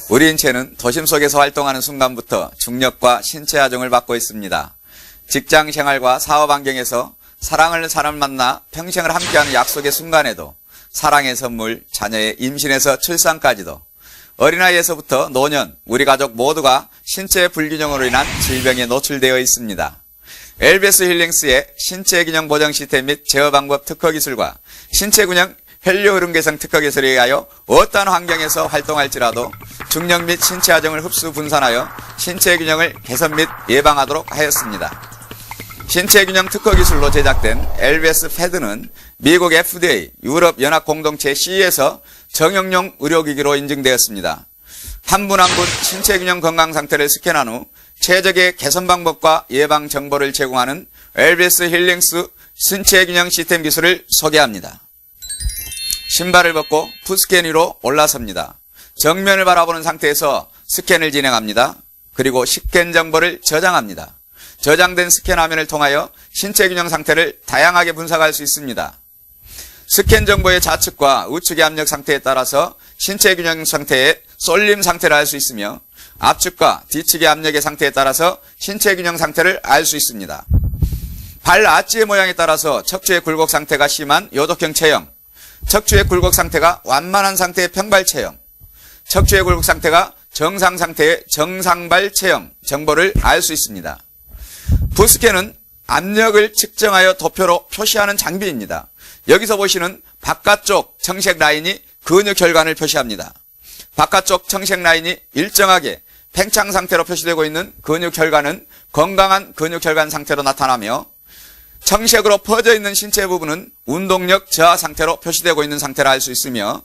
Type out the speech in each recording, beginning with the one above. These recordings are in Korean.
우리 인체는 도심 속에서 활동하는 순간부터 중력과 신체 하중을 받고 있습니다. 직장 생활과 사업 환경에서 사랑하는 사람을 만나 평생을 함께하는 약속의 순간에도 사랑의 선물, 자녀의 임신에서 출산까지도 어린아이에서부터 노년, 우리 가족 모두가 신체 불균형으로 인한 질병에 노출되어 있습니다. LBS 힐링스의 신체균형 보정 시스템 및 제어 방법 특허 기술과 신체균형 혈류 흐름 개선 특허 기술에 의하여 어떠한 환경에서 활동할지라도 중력 및 신체 하중을 흡수 분산하여 신체 균형을 개선 및 예방하도록 하였습니다. 신체 균형 특허 기술로 제작된 LBS 패드는 미국 FDA, 유럽 연합 공동체 CE에서 정형용 의료기기로 인증되었습니다. 한 분 한 분 신체 균형 건강 상태를 스캔한 후 최적의 개선 방법과 예방 정보를 제공하는 LBS 힐링스 신체 균형 시스템 기술을 소개합니다. 신발을 벗고 풋스캔 위로 올라섭니다. 정면을 바라보는 상태에서 스캔을 진행합니다. 그리고 스캔 정보를 저장합니다. 저장된 스캔 화면을 통하여 신체 균형 상태를 다양하게 분석할 수 있습니다. 스캔 정보의 좌측과 우측의 압력 상태에 따라서 신체 균형 상태의 쏠림 상태를 알 수 있으며 앞측과 뒤측의 압력의 상태에 따라서 신체 균형 상태를 알 수 있습니다. 발 아치의 모양에 따라서 척추의 굴곡 상태가 심한 요독형 체형, 척추의 굴곡 상태가 완만한 상태의 평발 체형, 척추의 굴곡 상태가 정상 상태의 정상발 체형 정보를 알 수 있습니다. 풋스캔은 압력을 측정하여 도표로 표시하는 장비입니다. 여기서 보시는 바깥쪽 청색 라인이 근육 혈관을 표시합니다. 바깥쪽 청색 라인이 일정하게 팽창 상태로 표시되고 있는 근육 혈관은 건강한 근육 혈관 상태로 나타나며 청색으로 퍼져 있는 신체 부분은 운동력 저하 상태로 표시되고 있는 상태를 알 수 있으며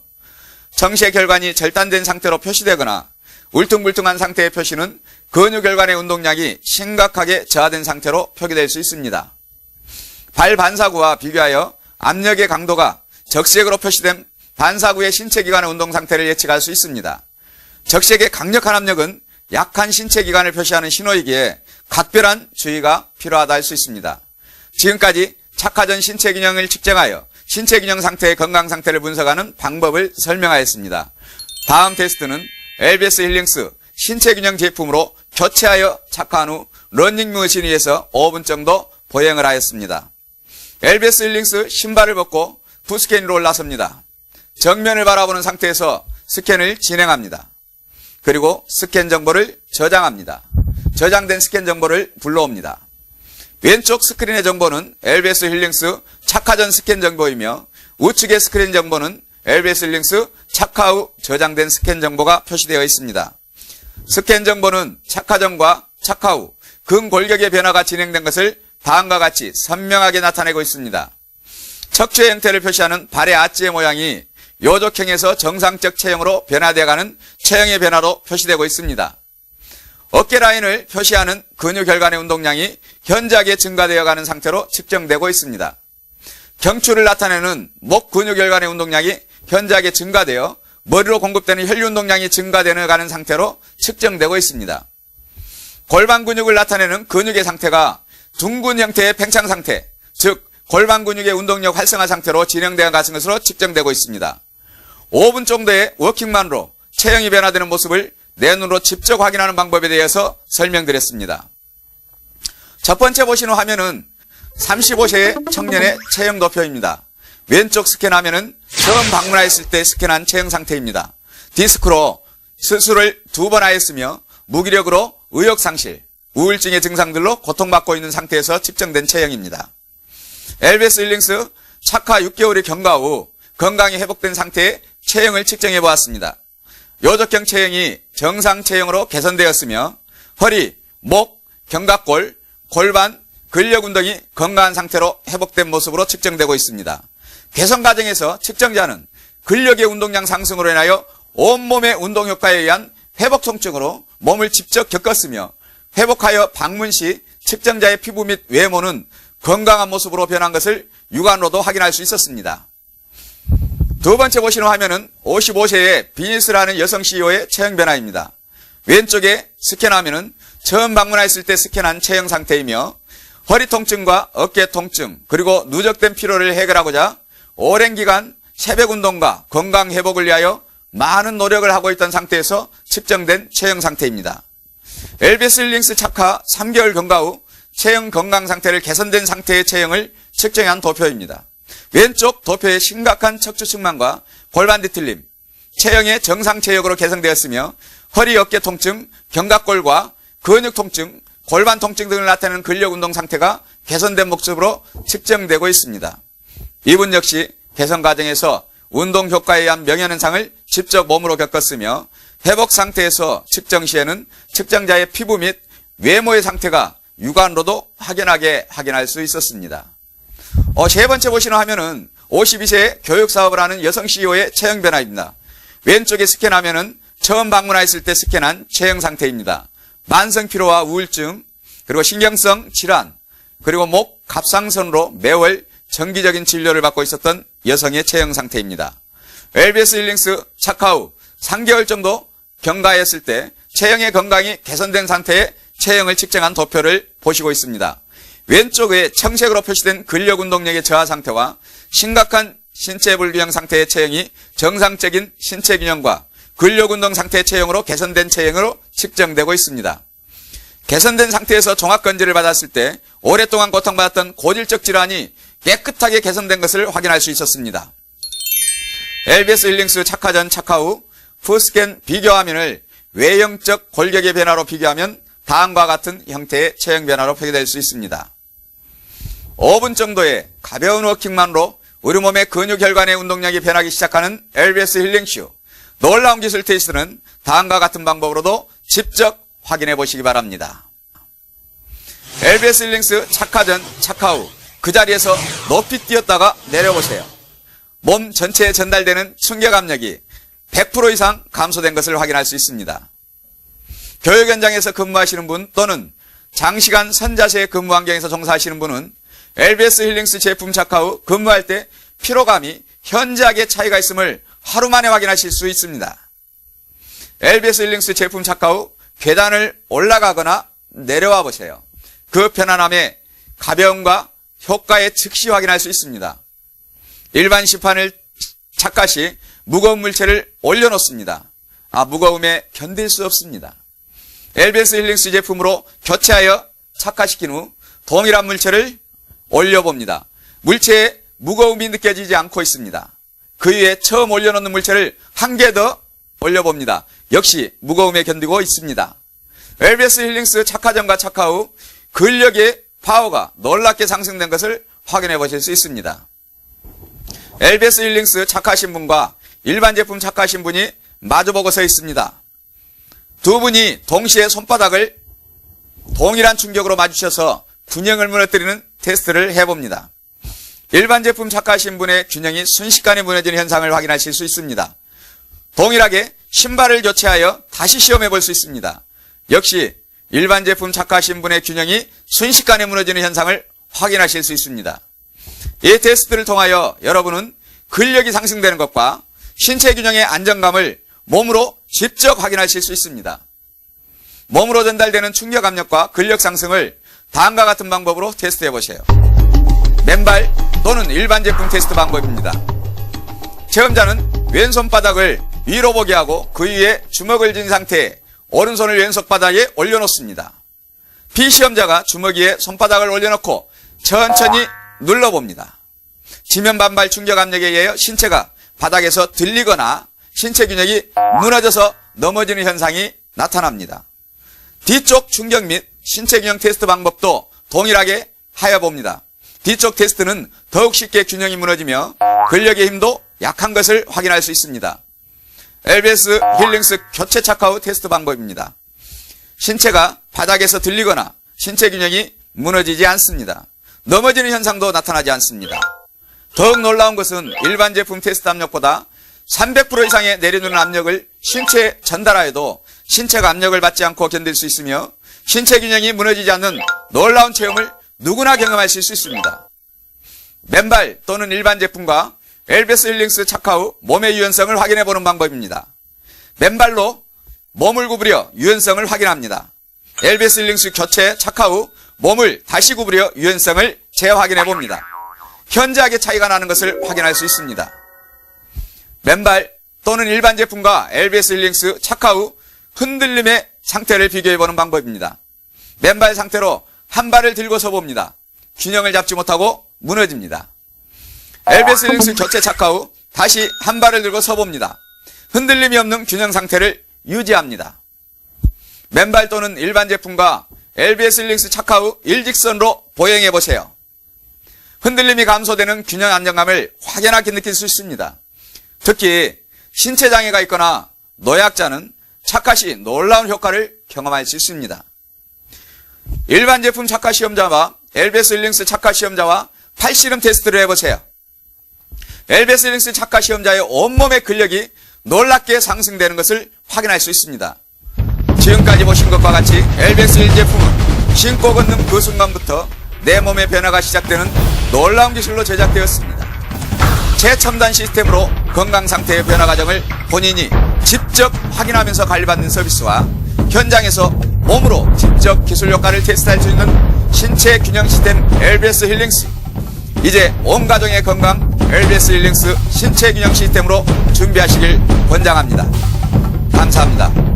청색 혈관이 절단된 상태로 표시되거나 울퉁불퉁한 상태의 표시는 근육 혈관의 운동량이 심각하게 저하된 상태로 표기될 수 있습니다. 발 반사구와 비교하여 압력의 강도가 적색으로 표시된 반사구의 신체 기관의 운동 상태를 예측할 수 있습니다. 적색의 강력한 압력은 약한 신체 기관을 표시하는 신호이기에 각별한 주의가 필요하다 할 수 있습니다. 지금까지 착화전 신체 균형을 측정하여 신체 균형 상태의 건강 상태를 분석하는 방법을 설명하였습니다. 다음 테스트는 LBS 힐링스 신체 균형 제품으로 교체하여 착화한 후 러닝머신 위에서 5분 정도 보행을 하였습니다. LBS 힐링스 신발을 벗고 풋스캔 위로 올라섭니다. 정면을 바라보는 상태에서 스캔을 진행합니다. 그리고 스캔 정보를 저장합니다. 저장된 스캔 정보를 불러옵니다. 왼쪽 스크린의 정보는 LBS 힐링스 착화 전 스캔 정보이며 우측의 스크린 정보는 LBS 힐링스 착화 후 저장된 스캔 정보가 표시되어 있습니다. 스캔 정보는 착화 전과 착화 후 근골격의 변화가 진행된 것을 다음과 같이 선명하게 나타내고 있습니다. 척추의 형태를 표시하는 발의 아치의 모양이 요족형에서 정상적 체형으로 변화되어가는 체형의 변화로 표시되고 있습니다. 어깨 라인을 표시하는 근육 혈관의 운동량이 현저하게 증가되어가는 상태로 측정되고 있습니다. 경추를 나타내는 목 근육 혈관의 운동량이 현저하게 증가되어 머리로 공급되는 혈류 운동량이 증가되어가는 상태로 측정되고 있습니다. 골반 근육을 나타내는 근육의 상태가 둥근 형태의 팽창 상태, 즉 골반 근육의 운동력 활성화 상태로 진행되어 가는 것으로 측정되고 있습니다. 5분 정도의 워킹만으로 체형이 변화되는 모습을 내 눈으로 직접 확인하는 방법에 대해서 설명드렸습니다. 첫 번째 보시는 화면은 35세의 청년의 체형 도표입니다. 왼쪽 스캔 화면은 처음 방문하였을 때 스캔한 체형 상태입니다. 디스크로 수술을 2번 하였으며 무기력으로 의욕상실, 우울증의 증상들로 고통받고 있는 상태에서 측정된 체형입니다. LBS 힐링스 착화 6개월의 경과 후 건강이 회복된 상태의 체형을 측정해 보았습니다. 요족형 체형이 정상 체형으로 개선되었으며 허리, 목, 견갑골, 골반, 근력 운동이 건강한 상태로 회복된 모습으로 측정되고 있습니다. 개선 과정에서 측정자는 근력의 운동량 상승으로 인하여 온몸의 운동 효과에 의한 회복 통증으로 몸을 직접 겪었으며 회복하여 방문 시 측정자의 피부 및 외모는 건강한 모습으로 변한 것을 육안으로도 확인할 수 있었습니다. 두 번째 보시는 화면은 55세의 비니스라는 여성 CEO의 체형 변화입니다. 왼쪽에 스캔 화면은 처음 방문했을 때 스캔한 체형 상태이며 허리 통증과 어깨 통증 그리고 누적된 피로를 해결하고자 오랜 기간 새벽 운동과 건강 회복을 위하여 많은 노력을 하고 있던 상태에서 측정된 체형 상태입니다. LBS 힐링스 착화 3개월 경과 후 체형 건강 상태를 개선된 상태의 체형을 측정한 도표입니다. 왼쪽 도표에 심각한 척추 측만과 골반 뒤틀림, 체형의 정상 체형으로 개선되었으며 허리 어깨 통증, 견갑골과 근육 통증, 골반 통증 등을 나타내는 근력 운동 상태가 개선된 모습으로 측정되고 있습니다. 이분 역시 개선 과정에서 운동 효과에 의한 명현현상을 직접 몸으로 겪었으며 회복 상태에서 측정 시에는 측정자의 피부 및 외모의 상태가 육안으로도 확연하게 확인할 수 있었습니다. 세 번째 보시는 화면은 52세의 교육사업을 하는 여성 CEO의 체형 변화입니다. 왼쪽에 스캔 화면은 처음 방문하였을 때 스캔한 체형 상태입니다. 만성 피로와 우울증, 그리고 신경성 질환, 그리고 목 갑상선으로 매월 정기적인 진료를 받고 있었던 여성의 체형 상태입니다. LBS 힐링스 착화 후 3개월 정도 경과했을 때 체형의 건강이 개선된 상태의 체형을 측정한 도표를 보시고 있습니다. 왼쪽에 청색으로 표시된 근력 운동력의 저하 상태와 심각한 신체 불균형 상태의 체형이 정상적인 신체 균형과 근력 운동 상태의 체형으로 개선된 체형으로 측정되고 있습니다. 개선된 상태에서 종합건지를 받았을 때 오랫동안 고통받았던 고질적 질환이 깨끗하게 개선된 것을 확인할 수 있었습니다. LBS 힐링스 착화 전 착화 후 푸스캔 비교 화면을 외형적 골격의 변화로 비교하면 다음과 같은 형태의 체형 변화로 표기될 수 있습니다. 5분 정도의 가벼운 워킹만으로 우리 몸의 근육 혈관의 운동량이 변하기 시작하는 LBS 힐링쇼. 놀라운 기술 테스트는 다음과 같은 방법으로도 직접 확인해 보시기 바랍니다. LBS 힐링스 착화 전 착화 후 그 자리에서 높이 뛰었다가 내려보세요. 몸 전체에 전달되는 충격 압력이 100% 이상 감소된 것을 확인할 수 있습니다. 교육 현장에서 근무하시는 분 또는 장시간 선자세 근무 환경에서 종사하시는 분은 LBS 힐링스 제품 착화 후 근무할 때 피로감이 현저하게 차이가 있음을 하루 만에 확인하실 수 있습니다. LBS 힐링스 제품 착화 후 계단을 올라가거나 내려와 보세요. 그 편안함의 가벼움과 효과에 즉시 확인할 수 있습니다. 일반 시판을 착화 시 무거운 물체를 올려놓습니다. 무거움에 견딜 수 없습니다. LBS 힐링스 제품으로 교체하여 착화시킨 후 동일한 물체를 올려봅니다. 물체의 무거움이 느껴지지 않고 있습니다. 그 위에 처음 올려놓는 물체를 한 개 더 올려봅니다. 역시 무거움에 견디고 있습니다. LBS 힐링스 착화 전과 착화 후 근력의 파워가 놀랍게 상승된 것을 확인해 보실 수 있습니다. LBS 힐링스 착화하신 분과 일반 제품 착화하신 분이 마주보고 서 있습니다. 두 분이 동시에 손바닥을 동일한 충격으로 맞추셔서 균형을 무너뜨리는 테스트를 해봅니다. 일반 제품 착화하신 분의 균형이 순식간에 무너지는 현상을 확인하실 수 있습니다. 동일하게 신발을 교체하여 다시 시험해 볼 수 있습니다. 역시 일반 제품 착화하신 분의 균형이 순식간에 무너지는 현상을 확인하실 수 있습니다. 이 테스트를 통하여 여러분은 근력이 상승되는 것과 신체 균형의 안정감을 몸으로 직접 확인하실 수 있습니다. 몸으로 전달되는 충격 압력과 근력 상승을 다음과 같은 방법으로 테스트해 보세요. 맨발 또는 일반 제품 테스트 방법입니다. 체험자는 왼손바닥을 위로 보게 하고 그 위에 주먹을 쥔 상태에 오른손을 왼손 바닥에 올려놓습니다. 비시험자가 주먹 위에 손바닥을 올려놓고 천천히 눌러봅니다. 지면 반발 충격 압력에 의해 신체가 바닥에서 들리거나 신체 균형이 무너져서 넘어지는 현상이 나타납니다. 뒤쪽 충격 및 신체 균형 테스트 방법도 동일하게 하여 봅니다. 뒤쪽 테스트는 더욱 쉽게 균형이 무너지며 근력의 힘도 약한 것을 확인할 수 있습니다. LBS 힐링스 교체 착화 후 테스트 방법입니다. 신체가 바닥에서 들리거나 신체 균형이 무너지지 않습니다. 넘어지는 현상도 나타나지 않습니다. 더욱 놀라운 것은 일반 제품 테스트 압력보다 300% 이상의 내려놓는 압력을 신체에 전달하여도 신체가 압력을 받지 않고 견딜 수 있으며 신체 균형이 무너지지 않는 놀라운 체험을 누구나 경험하실 수 있습니다. 맨발 또는 일반 제품과 LBS 힐링스 착화 후 몸의 유연성을 확인해 보는 방법입니다. 맨발로 몸을 구부려 유연성을 확인합니다. LBS 힐링스 교체 착화 후 몸을 다시 구부려 유연성을 재확인해 봅니다. 현저하게 차이가 나는 것을 확인할 수 있습니다. 맨발 또는 일반 제품과 LBS 힐링스 착화 후 흔들림의 상태를 비교해보는 방법입니다. 맨발 상태로 한 발을 들고 서봅니다. 균형을 잡지 못하고 무너집니다. LBS 힐링스 교체 착화 후 다시 한 발을 들고 서봅니다. 흔들림이 없는 균형 상태를 유지합니다. 맨발 또는 일반 제품과 LBS 힐링스 착화 후 일직선으로 보행해 보세요. 흔들림이 감소되는 균형 안정감을 확연하게 느낄 수 있습니다. 특히 신체 장애가 있거나 노약자는 착화 시 놀라운 효과를 경험할 수 있습니다. 일반 제품 착화 시험자와 LBS 힐링스 착화 시험자와 팔씨름 테스트를 해보세요. LBS 힐링스 착화 시험자의 온몸의 근력이 놀랍게 상승되는 것을 확인할 수 있습니다. 지금까지 보신 것과 같이 LBS 힐 제품은 신고 걷는 그 순간부터 내 몸의 변화가 시작되는 놀라운 기술로 제작되었습니다. 최첨단 시스템으로 건강 상태의 변화 과정을 본인이 직접 확인하면서 관리받는 서비스와 현장에서 몸으로 직접 기술 효과를 테스트할 수 있는 신체 균형 시스템 LBS 힐링스. 이제 온 가정의 건강 LBS 힐링스 신체 균형 시스템으로 준비하시길 권장합니다. 감사합니다.